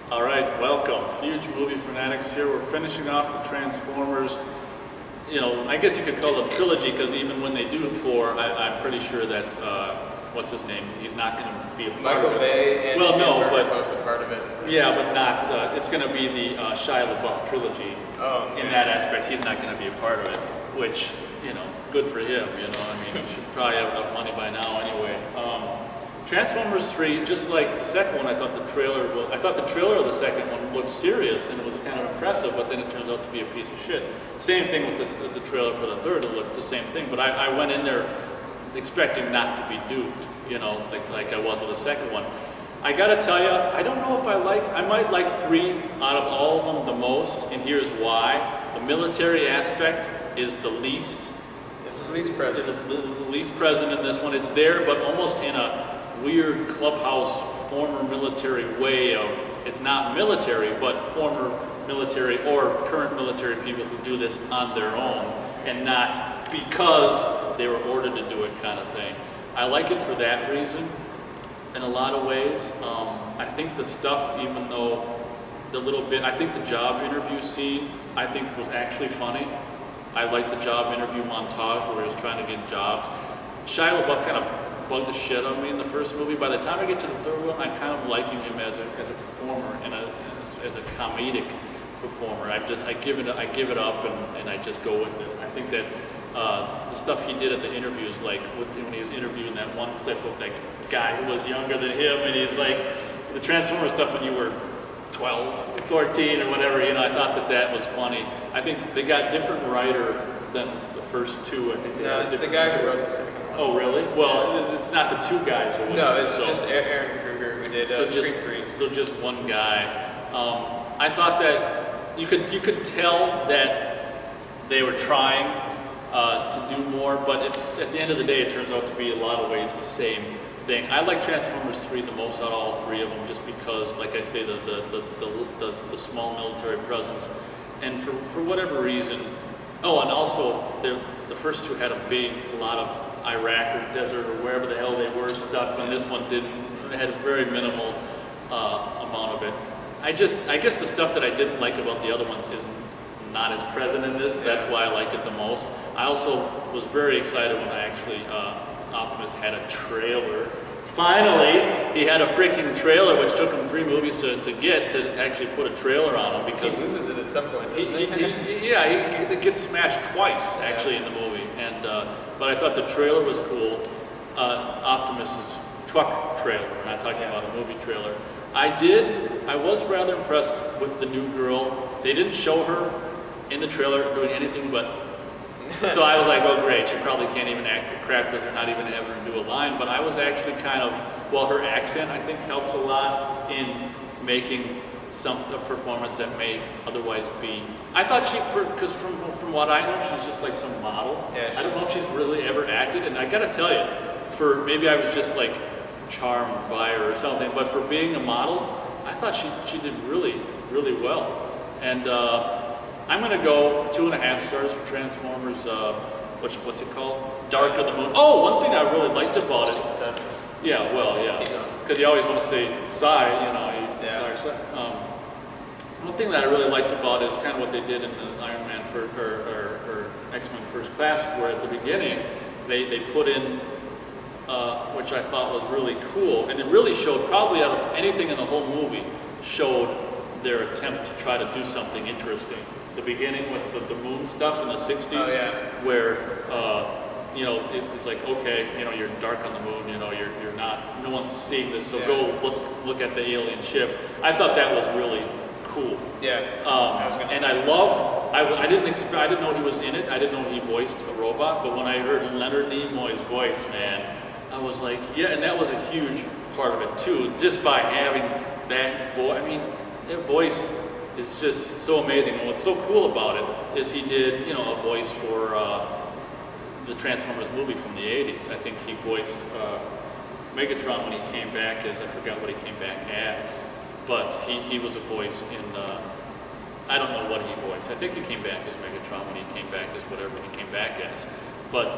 All right, welcome. Huge movie fanatics here. We're finishing off the Transformers. You know, I guess you could call it a trilogy because even when they do 4, I'm pretty sure that, what's his name? He's not going to be a part Michael of it. Bay and Spielberg are both a part of it. Yeah, but not, it's going to be the Shia LaBeouf trilogy. Oh, okay. In that aspect, he's not going to be a part of it, which, you know, good for him, you know. I mean, he should probably have enough money by now anyway. Transformers 3, just like the second one, I thought the trailer of the second one looked serious and it was kind of impressive, but then it turns out to be a piece of shit. Same thing with the trailer for the third, it looked the same thing, but I went in there expecting not to be duped, you know, like I was with the second one. I gotta tell you, I don't know if I might like 3 out of all of them the most, and here's why. The military aspect is the least. It's the least present. It's the least present in this one. It's there, but almost in a weird clubhouse former military way of, it's not military, but former military or current military people who do this on their own and not because they were ordered to do it kind of thing. I like it for that reason in a lot of ways. I think the stuff, even though I think the job interview scene, I think was actually funny. I liked the job interview montage where he was trying to get jobs. Shia LaBeouf kind of bugged the shit out of me in the first movie. By the time I get to the third one, I'm kind of liking him as a performer and as a comedic performer. I give it up and I just go with it. I think that the stuff he did at the interviews, like when he was interviewing that one clip of that guy who was younger than him, and he's like, the Transformers stuff when you were 12, 14 or whatever, you know, I thought that was funny. I think they got different writer than the first 2. I think no, it's the guy who wrote the second one. Oh, really? Well, it's not the 2 guys. No, it's just Aaron Kruger who did Scream 3. So just one guy. I thought that you could tell that they were trying to do more, but at the end of the day, it turns out to be a lot of ways the same thing. I like Transformers 3 the most out of all 3 of them, just because, like I say, the small military presence, and for whatever reason. Oh, and also the first 2 had a lot of Iraq or desert or wherever the hell they were stuff, and this one didn't. It had a very minimal amount of it. I guess the stuff that I didn't like about the other ones is not as present in this. That's why I like it the most. I also was very excited when I actually Optimus had a trailer. Finally, he had a freaking trailer, which took him 3 movies to get to actually put a trailer on him because he loses it at some point. He gets smashed twice actually in the movie, and but I thought the trailer was cool. Optimus's truck trailer. We're not talking about a movie trailer. I was rather impressed with the new girl. They didn't show her in the trailer doing anything but. So I was like, oh great, she probably can't even act for crap because they're not even having her do a line. But I was actually kind of, well, her accent I think helps a lot in making a performance that may otherwise be. I thought because from what I know, she's just like some model. Yeah, I don't know if she's really ever acted, and I gotta tell you, maybe I was just like charmed by her or something, but for being a model, I thought she did really, really well. And I'm gonna go 2.5 stars for Transformers. What's it called? Dark of the Moon. Oh, one thing I really liked about it. Yeah, well, yeah, because you always want to say Psy, you know, Dark Side. One thing that I really liked about it is kind of what they did in the Iron Man or X-Men First Class, where at the beginning they put in, which I thought was really cool, and it really showed, probably out of anything in the whole movie, showed their attempt to try to do something interesting. The beginning with the moon stuff in the 60s, where you know, it's like, okay, you know, you're dark on the moon, you know, you're not, no one's seeing this, so go look at the alien ship. I thought that was really cool. Yeah. And I loved. I didn't know he was in it. I didn't know he voiced a robot. But when I heard Leonard Nimoy's voice, man, I was like, yeah. And that was a huge part of it too. Just by having that voice. I mean, that voice is just so amazing. And what's so cool about it is he did, you know, a voice for the Transformers movie from the 80s. I think he voiced Megatron when he came back as, I forgot what he came back as, but he was a voice in, I don't know what he voiced. I think he came back as Megatron when he came back as whatever he came back as. But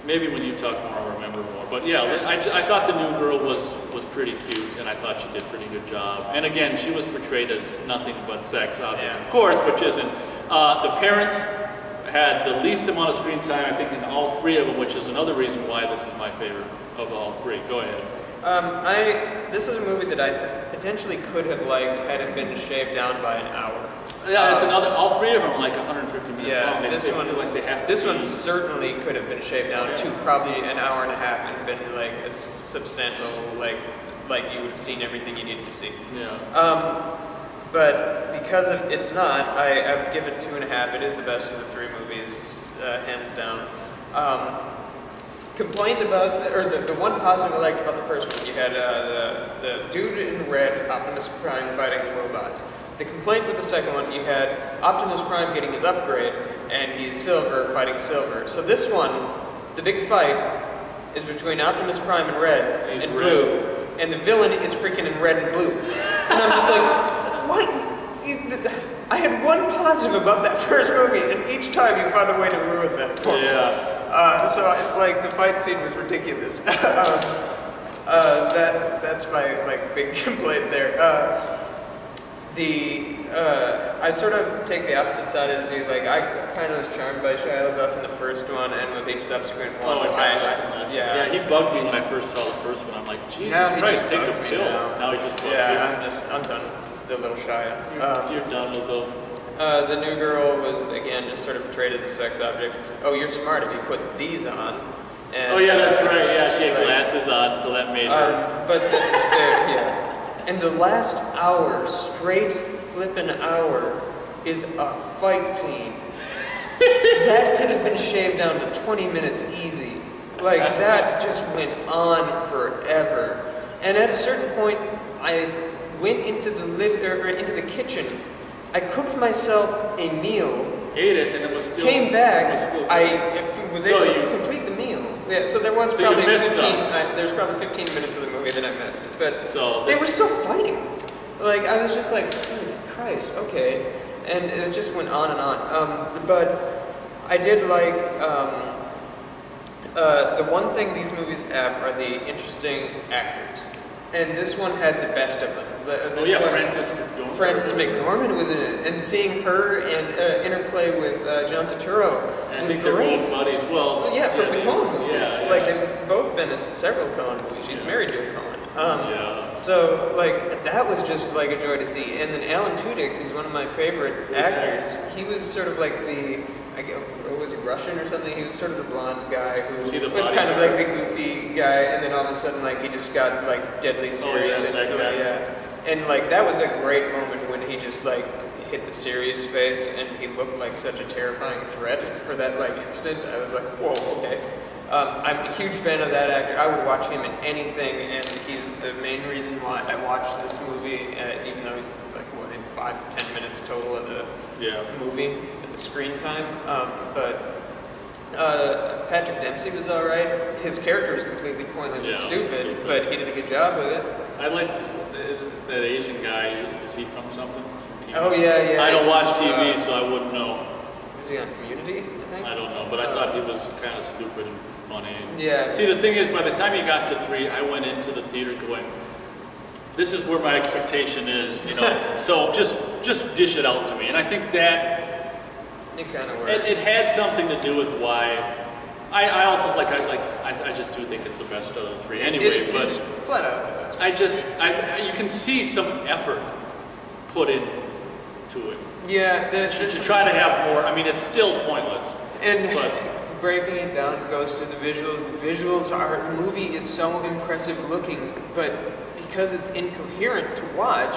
Maybe when you talk more, I'll remember more. But yeah, I thought the new girl was pretty cute, and I thought she did a pretty good job. And again, she was portrayed as nothing but sex object, of course, which isn't. The parents had the least amount of screen time, I think, in all three of them, which is another reason why this is my favorite of all three. Go ahead. This is a movie that I potentially could have liked had it been shaved down by an hour. Yeah, it's another. All three of them are like 150 minutes long. This one certainly could have been shaved down to probably an hour and a half and been like a substantial, like you would have seen everything you needed to see. Yeah. But because it's not, I would give it 2.5. It is the best of the three movies, hands down. Complaint about, or the one positive I liked about the first one, you had the dude in red, Optimus Prime, fighting the robots. The complaint with the second one, you had Optimus Prime getting his upgrade, and he's Silver fighting Silver. So this one, the big fight, is between Optimus Prime in red and blue, and the villain is freaking in red and blue. And I'm just like, what? I had one positive about that first movie, and each time you found a way to ruin that for me. Yeah. So the fight scene was ridiculous. That's my big complaint there. I sort of take the opposite side as you. Like, I kind of was charmed by Shia LaBeouf in the first one, and with each subsequent one. Oh, less and less. Yeah, he bugged me when I first saw the first one. I'm like, Jesus Christ, take a pill. Now he just bugs you. I'm done with the little Shia. You're done with them. The new girl was, again, just sort of portrayed as a sex object. Oh, you're smart if you put these on. And, oh, yeah, that's right. Yeah, she had glasses on, so that made her. But, yeah. And the last hour, straight flippin' hour, is a fight scene. That could have been shaved down to 20 minutes easy. Like, that just went on forever. And at a certain point, I went into the kitchen. I cooked myself a meal. Ate it, and it was still. Came back. I was able to complete the meal. Yeah, so there was probably 15. There's probably 15 minutes of the movie that I missed. But they were still fighting. Like, I was just like, Christ, okay. And it just went on and on. But I did like, the one thing these movies have are the interesting actors. And this one had the best of them. Frances McDormand. Frances McDormand was in it. And seeing her and interplay with John Turturro was great. Buddies. Well, yeah, from the Coen movies. Yeah. Like, they've both been in several Coen movies. She's married to a Coen. So, like, that was just, like, a joy to see. And then Alan Tudyk, who's one of my favorite actors, he was sort of like was he Russian or something? He was sort of the blonde guy who was kind of like the goofy guy, and then all of a sudden, like, he just got, like, deadly serious. And, like, that was a great moment when he just, like, hit the serious face, and he looked like such a terrifying threat for that, like, instant. I was like, whoa, okay. I'm a huge fan of that actor. I would watch him in anything, and he's the main reason why I watched this movie, even though he's like, what, in 5 to 10 minutes total of the movie, the screen time. But Patrick Dempsey was alright. His character was completely pointless and stupid, but he did a good job with it. I liked that Asian guy. Is he from something? Oh, yeah. I don't watch TV, so I wouldn't know. Is he on Community, I think? I don't know, but I thought he was kind of stupid and funny. Yeah. See, the thing is, by the time you got to 3, I went into the theater going, this is where my expectation is, you know, so just dish it out to me. And I think that it kind of worked. It had something to do with why. I also I just do think it's the best of the 3 anyway. It's flat out the best. You can see some effort put into it. Yeah, to try to have more. I mean, it's still pointless. And breaking it down goes to the visuals. The visuals the movie is so impressive looking, but because it's incoherent to watch,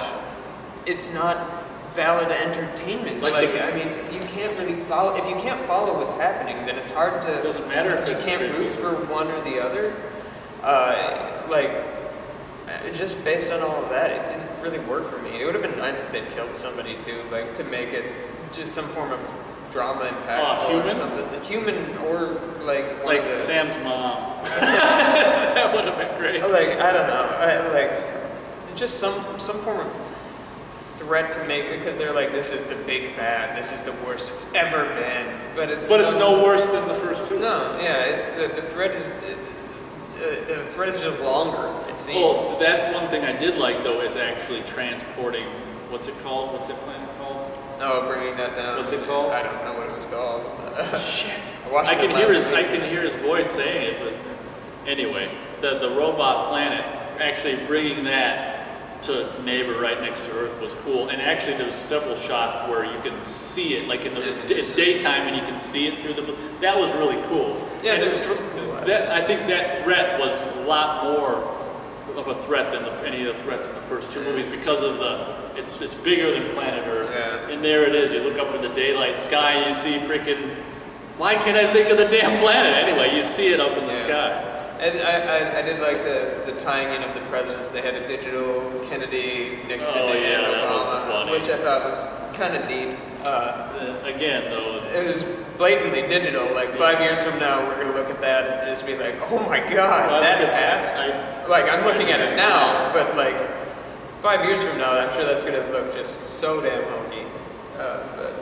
it's not valid entertainment. I mean, you can't really follow. If you can't follow what's happening, then it's hard to. It doesn't matter if you can't root for one or the other. Just based on all of that, it didn't really work for me. It would have been nice if they'd killed somebody too, like to make it just some form of drama impact or something. Human or like Sam's mom. That would have been great. Like, I don't know. Just some form of threat to make, because they're like, this is the big bad, this is the worst it's ever been, but it's no worse than the first two. No, yeah, it's the threat is the threat is just longer, it seems. Well, that's one thing I did like though, is actually transporting. What's it called? What's that planet called? Oh, bringing that down. What's it called? I don't know what it was called. Shit. I can hear his voice saying it, but anyway, the robot planet, actually bringing that to neighbor right next to Earth was cool. And actually there's several shots where you can see it, like it's daytime and you can see it through the, that was really cool. Yeah, I think that threat was a lot more of a threat than any of the threats in the first two movies, because of it's bigger than planet Earth. Yeah. And there it is, you look up in the daylight sky and you see freaking, why can't I think of the damn planet? Anyway, you see it up in the sky. And I did like the tying in of the presidents. They had a digital Kennedy, Nixon, and Obama, that was funny. which I thought was kind of neat. Again, though, it was blatantly digital. Like 5 years from now, we're gonna look at that and just be like, "Oh my God, that passed!" Like I'm looking at it now, but like 5 years from now, I'm sure that's gonna look just so damn hokey. But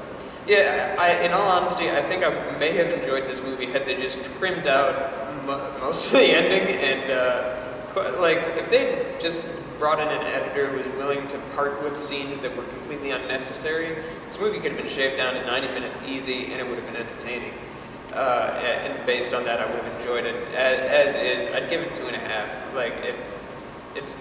yeah, in all honesty, I think I may have enjoyed this movie had they just trimmed out most of the ending, and like if they just brought in an editor who was willing to part with scenes that were completely unnecessary, this movie could have been shaved down to 90 minutes easy, and it would have been entertaining. And based on that, I would have enjoyed it. As is, I'd give it 2.5. Like it's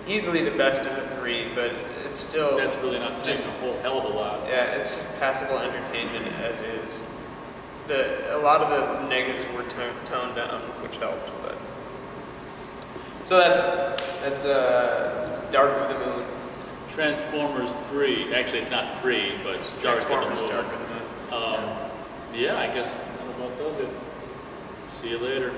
easily the best of the three, but it's still that's really not saying a whole hell of a lot. Yeah, it's just passable entertainment as is. A lot of the negatives were toned down, which helped. But so that's Dark of the Moon. Transformers 3. Actually, it's not 3, but Dark of the Moon. Dark of the Moon. Yeah, I guess that about does it. See you later.